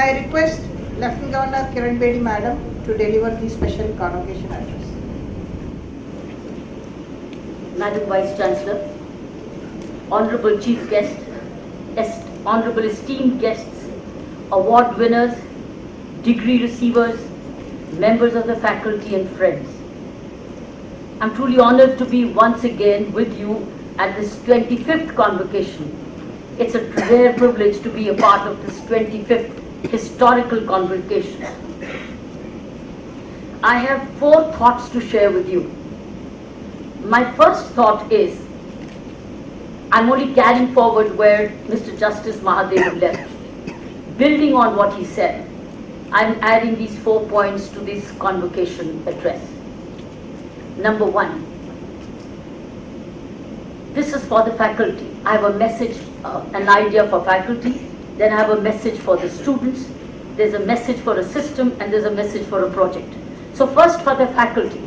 I request Lieutenant Governor Kiran Bedi Madam to deliver the special convocation address. Madam Vice Chancellor, Honorable Chief Guest, Honorable esteemed guests, award winners, degree receivers, members of the faculty and friends. I'm truly honored to be once again with you at this 25th convocation. It's a rare privilege to be a part of this 25th historical convocation. I have 4 thoughts to share with you. My first thought is, I'm only carrying forward where Mr. Justice Mahadev left. Building on what he said, I'm adding these 4 points to this convocation address. Number 1, this is for the faculty. I have a message, an idea for faculty, then I have a message for the students, there's a message for a system, and there's a message for a project. So first for the faculty.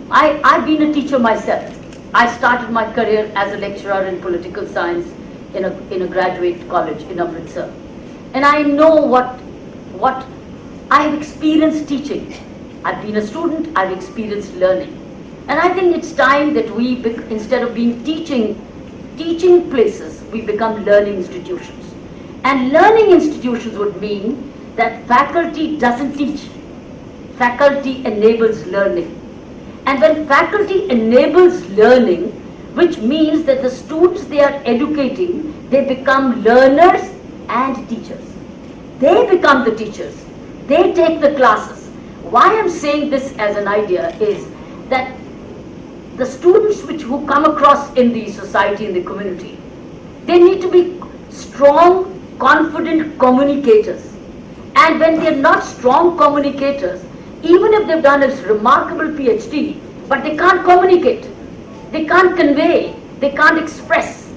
I've been a teacher myself. I started my career as a lecturer in political science in a graduate college in Amritsar. And I know what I've experienced teaching. I've been a student, I've experienced learning. And I think it's time that we, instead of being teaching places, we become learning institutions. And learning institutions would mean that faculty doesn't teach. Faculty enables learning. And when faculty enables learning, which means that the students they are educating, they become learners and teachers. They become the teachers. They take the classes. Why I'm saying this as an idea is that the students who come across in the society, in the community, they need to be strong, confident communicators. And when they are not strong communicators, even if they've done a remarkable PhD, but they can't communicate, they can't convey, they can't express,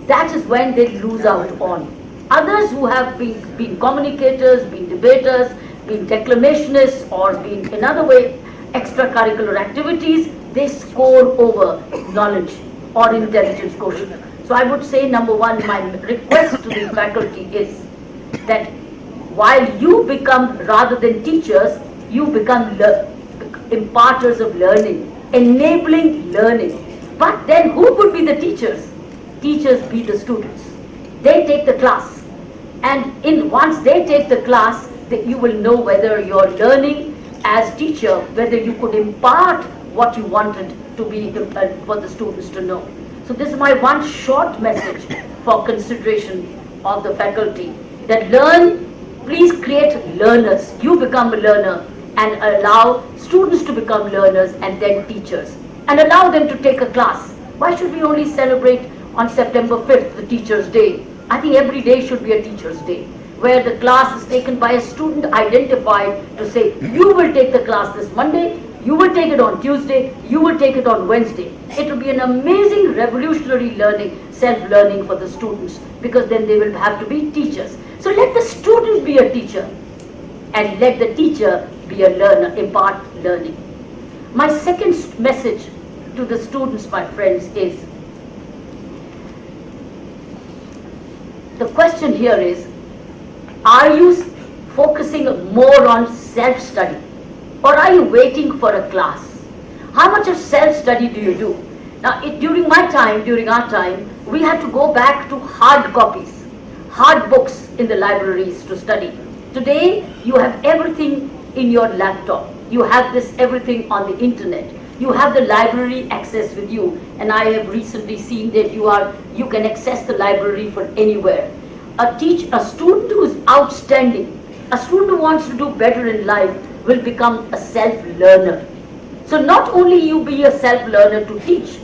that is when they lose out on. Others who have been communicators, been debaters, been declamationists, or been in other way extracurricular activities, they score over knowledge or intelligence quotient. So I would say, number 1, my request to the faculty is that while you become, rather than teachers, you become imparters of learning, enabling learning. But then who would be the teachers? Teachers be the students. They take the class. And once they take the class, you will know whether you're learning as teacher, whether you could impart what you wanted to be for the students to know. So this is my one short message for consideration of the faculty, that please create learners. You become a learner and allow students to become learners and then teachers. And allow them to take a class. Why should we only celebrate on September 5th, the Teacher's Day? I think every day should be a Teacher's Day, where the class is taken by a student identified to say, you will take the class this Monday, you will take it on Tuesday, you will take it on Wednesday. It will be an amazing revolutionary learning, self-learning for the students, because then they will have to be teachers. So let the student be a teacher. and let the teacher be a learner, impart learning. My second message to the students, my friends, is the question here is, are you focusing more on self-study or are you waiting for a class? How much of self-study do you do? Now, during our time, we had to go back to hard copies, hard books in the libraries to study. Today, you have everything in your laptop. You have this everything on the internet. You have the library access with you, and I have recently seen that you can access the library from anywhere. A student who is outstanding, a student who wants to do better in life will become a self-learner. So not only you be a self-learner to teach,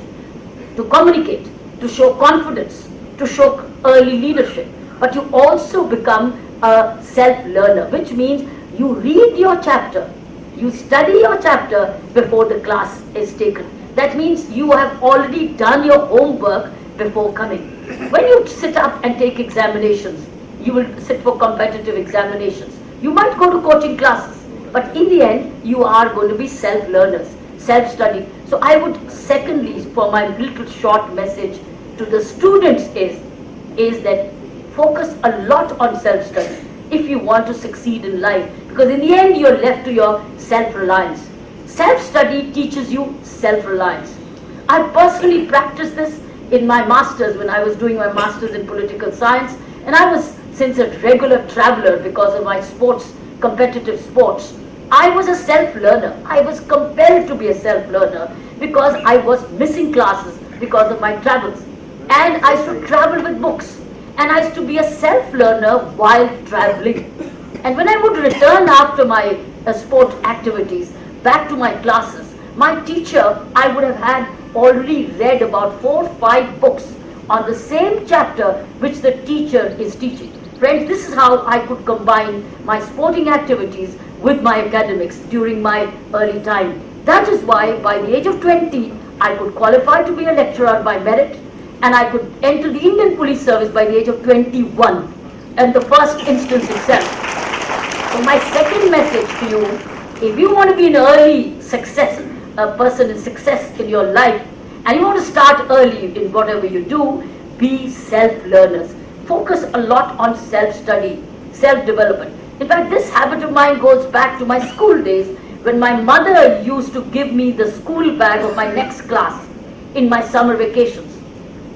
to communicate, to show confidence, to show early leadership, but you also become a self-learner, which means you read your chapter, you study your chapter before the class is taken. That means you have already done your homework before coming. When you sit up and take examinations, you will sit for competitive examinations. You might go to coaching classes, but in the end, you are going to be self-learners, self-study. So I would secondly, for my little short message to the students is that focus a lot on self-study if you want to succeed in life, because in the end you're left to your self-reliance. Self-study teaches you self-reliance. I personally practiced this in my masters when I was doing my masters in political science, and I was since a regular traveler because of my sports, competitive sports. I was a self-learner. I was compelled to be a self-learner because I was missing classes because of my travels. And I used to travel with books. And I used to be a self-learner while traveling. And when I would return after my sport activities back to my classes, my teacher, I would have had already read about 4 or 5 books on the same chapter which the teacher is teaching. Friends, this is how I could combine my sporting activities with my academics during my early time. That is why by the age of 20, I could qualify to be a lecturer by merit, and I could enter the Indian Police Service by the age of 21, and the first instance itself. So my second message to you, if you want to be an early success, a person in success in your life, and you want to start early in whatever you do, be self-learners. Focus a lot on self-study, self-development. In fact, this habit of mine goes back to my school days when my mother used to give me the school bag of my next class in my summer vacations.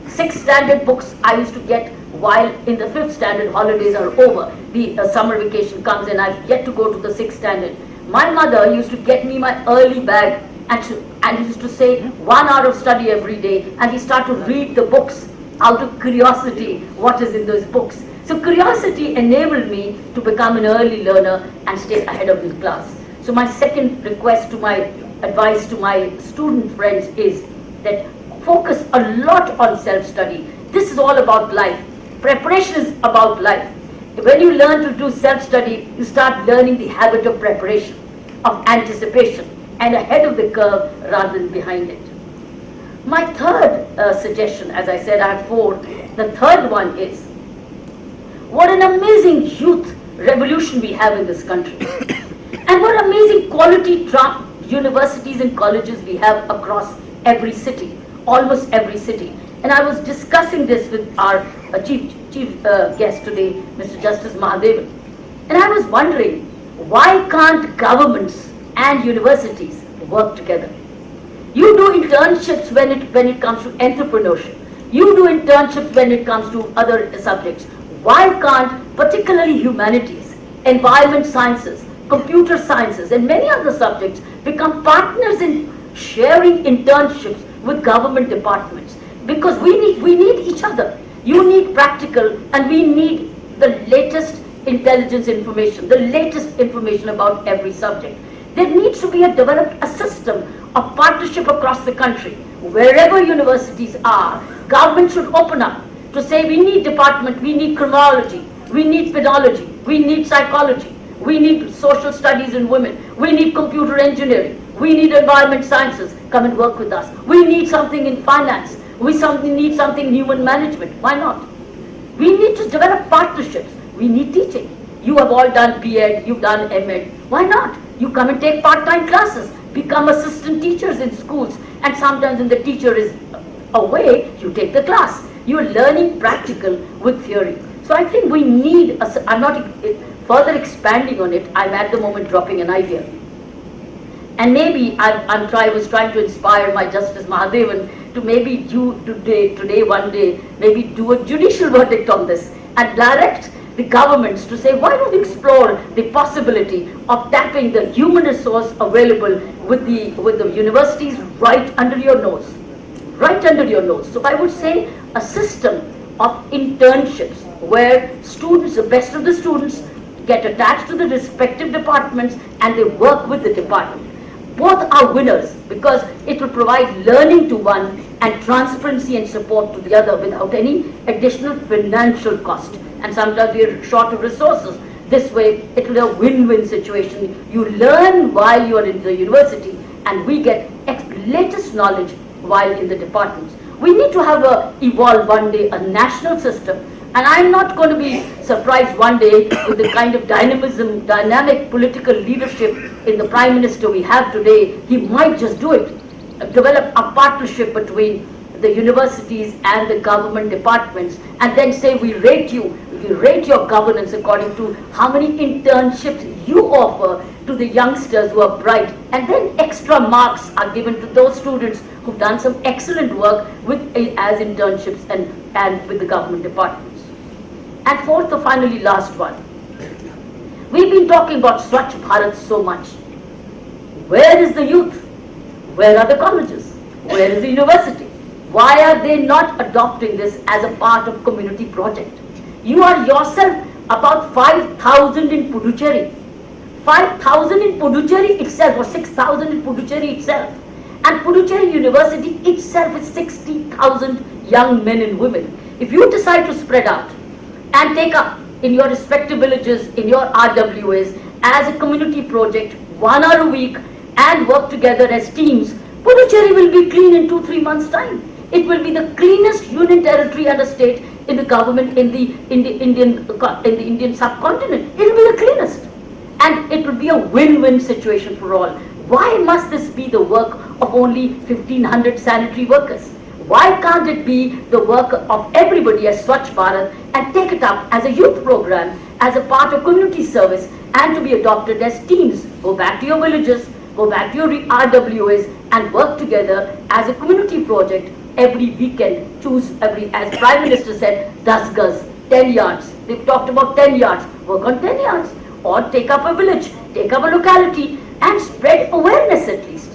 6th standard books I used to get while in the 5th standard holidays are over. The summer vacation comes and I've yet to go to the 6th standard. My mother used to get me my early bag and used to say 1 hour of study every day, and we start to read the books out of curiosity, what is in those books. So curiosity enabled me to become an early learner and stay ahead of the class. So my second request to my advice to my student friends is that focus a lot on self-study. This is all about life. Preparation is about life. When you learn to do self-study, you start learning the habit of preparation, of anticipation, and ahead of the curve rather than behind it. My third suggestion, as I said, I have 4. The third one is, what an amazing youth revolution we have in this country. And what amazing quality universities and colleges we have across every city, almost every city. And I was discussing this with our chief guest today, Mr. Justice Mahadevan. And I was wondering, why can't governments and universities work together? You do internships when it comes to entrepreneurship. You do internships when it comes to other subjects. Why can't particularly humanities, environment sciences, computer sciences, and many other subjects become partners in sharing internships with government departments? Because we need each other. You need practical, and we need the latest intelligence information, the latest information about every subject. There needs to be developed a system of partnership across the country. Wherever universities are, government should open up to say, we need department, we need criminology, we need pedagogy, we need psychology, we need social studies in women, we need computer engineering, we need environment sciences, come and work with us. We need something in finance, we need something in human management, why not? We need to develop partnerships, we need teaching. You have all done B.Ed, you've done M.Ed. Why not? You come and take part-time classes, become assistant teachers in schools, and sometimes when the teacher is away, you take the class. You are learning practical with theory. So I think we need, I'm not further expanding on it, I'm at the moment dropping an idea. And maybe I was trying to inspire my Justice Mahadevan to maybe do today, one day, maybe do a judicial verdict on this and direct the governments to say, why don't we explore the possibility of tapping the human resource available with the universities right under your nose. Right under your nose. So I would say a system of internships where students, the best of the students, get attached to the respective departments and they work with the department. Both are winners because it will provide learning to one and transparency and support to the other without any additional financial cost. And sometimes we are short of resources. This way, it will be a win-win situation. You learn while you are in the university and we get latest knowledge while in the departments. We need to have evolve one day a national system, and I'm not going to be surprised one day with the kind of dynamic political leadership in the Prime Minister we have today. He might just do it, develop a partnership between the universities and the government departments, and then say we rate your governance according to how many internships you offer to the youngsters who are bright, and then extra marks are given to those students who've done some excellent work as internships and with the government departments. And fourth, or finally last one, we've been talking about Swachh Bharat so much. Where is the youth? Where are the colleges? Where is the university? Why are they not adopting this as a part of community project? You are yourself about 5,000 in Pondicherry. 5,000 in Pondicherry itself, or 6,000 in Pondicherry itself. And Pondicherry University itself is 60,000 young men and women. If you decide to spread out and take up in your respective villages, in your RWAs, as a community project, 1 hour a week, and work together as teams, Pondicherry will be clean in 2-3 months' time. It will be the cleanest union territory and a state in the government in the Indian subcontinent. It will be the cleanest. And it will be a win-win situation for all. Why must this be the work of only 1,500 sanitary workers? Why can't it be the work of everybody as Swachh Bharat and take it up as a youth program, as a part of community service, and to be adopted as teams? Go back to your villages, go back to your RWAs and work together as a community project every weekend. Choose as Prime Minister said, 10 gaz, 10 yards. They've talked about 10 yards. Work on 10 yards. Or take up a village, take up a locality and spread awareness at least.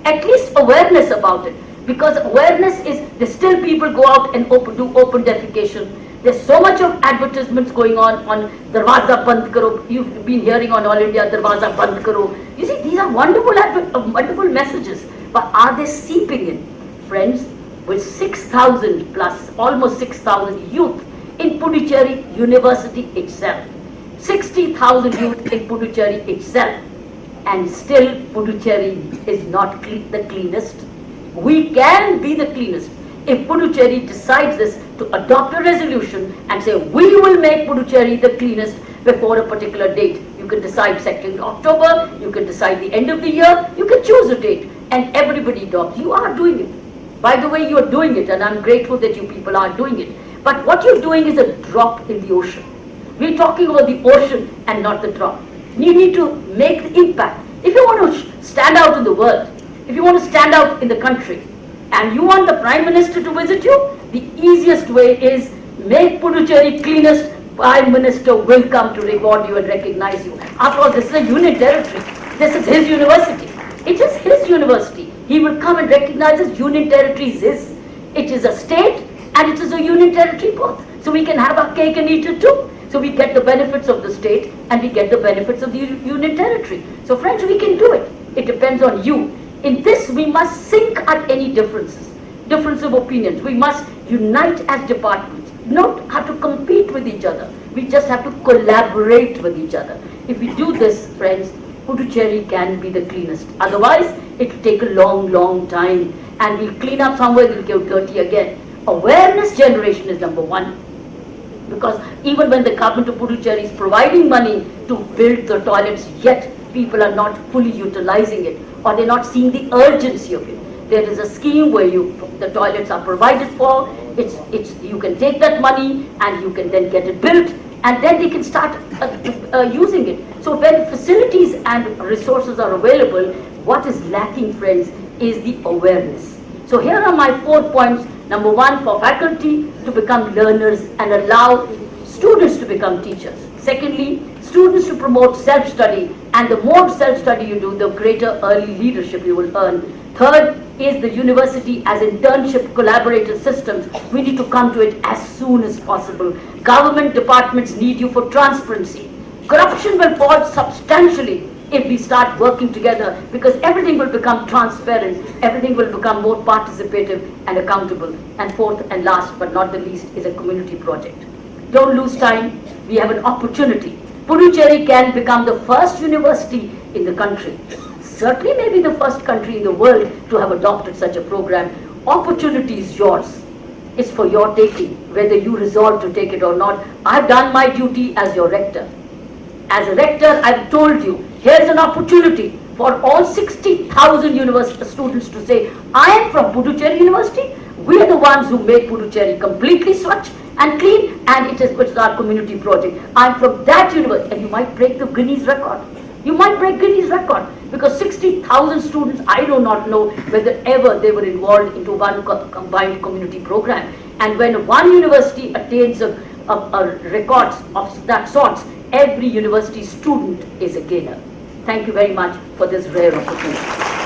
At least awareness about it. Because awareness is, there's still people go out and do open defecation. There's so much of advertisements going on Darwaza Band Karo. You've been hearing on All India Darwaza Band Karo. You see, these are wonderful messages. But are they seeping in? Friends, with 6,000 plus, almost 6,000 youth in Pondicherry University itself. 60,000 youth in Pondicherry itself. And still Pondicherry is not the cleanest. We can be the cleanest if Pondicherry decides this, to adopt a resolution and say we will make Pondicherry the cleanest before a particular date. You can decide 2nd October, you can decide the end of the year, you can choose a date and everybody adopts. You are doing it. By the way, you are doing it and I'm grateful that you people are doing it. But what you're doing is a drop in the ocean. We're talking about the ocean and not the drop. You need to make the impact. If you want to stand out in the world, if you want to stand out in the country, and you want the Prime Minister to visit you, the easiest way is make Pondicherry cleanest. Prime Minister will come to reward you and recognize you. After all, this is a union territory. This is his university. It is his university. He will come and recognize his union territory is his. It is a state and it is a union territory both. So we can have our cake and eat it too. So we get the benefits of the state and we get the benefits of the union territory. So friends, we can do it. It depends on you. In this, we must sink at any difference of opinions. We must unite as departments, not have to compete with each other. We just have to collaborate with each other. If we do this, friends, Pondicherry can be the cleanest. Otherwise, it will take a long time and we'll clean up somewhere, we'll get dirty again. Awareness generation is number one. Because even when the government of Puducherry is providing money to build the toilets, yet people are not fully utilizing it, or they're not seeing the urgency of it. There is a scheme where the toilets are provided for. You can take that money and you can then get it built, and then they can start using it. So when facilities and resources are available, what is lacking, friends, is the awareness. So here are my 4 points. Number 1, for faculty to become learners and allow students to become teachers. Secondly, students to promote self-study, and the more self-study you do, the greater early leadership you will earn. Third is the university as internship collaborative systems. We need to come to it as soon as possible. Government departments need you for transparency. Corruption will fall substantially if we start working together, because everything will become transparent, everything will become more participative and accountable. And fourth and last but not the least is a community project. Don't lose time. We have an opportunity. Puducherry can become the first university in the country, certainly maybe the first country in the world to have adopted such a program. Opportunity is yours. It's for your taking, whether you resolve to take it or not. I've done my duty as your rector. As a rector, I've told you, here's an opportunity for all 60,000 university students to say, I am from Pondicherry University. We are the ones who made Puducherry completely swachh and clean, and it is our community project. I'm from that university, and you might break the Guinness record. You might break Guinness record, because 60,000 students, I do not know whether ever they were involved into one combined community program. And when one university attains a records of that sort, every university student is a gainer. Thank you very much for this rare opportunity.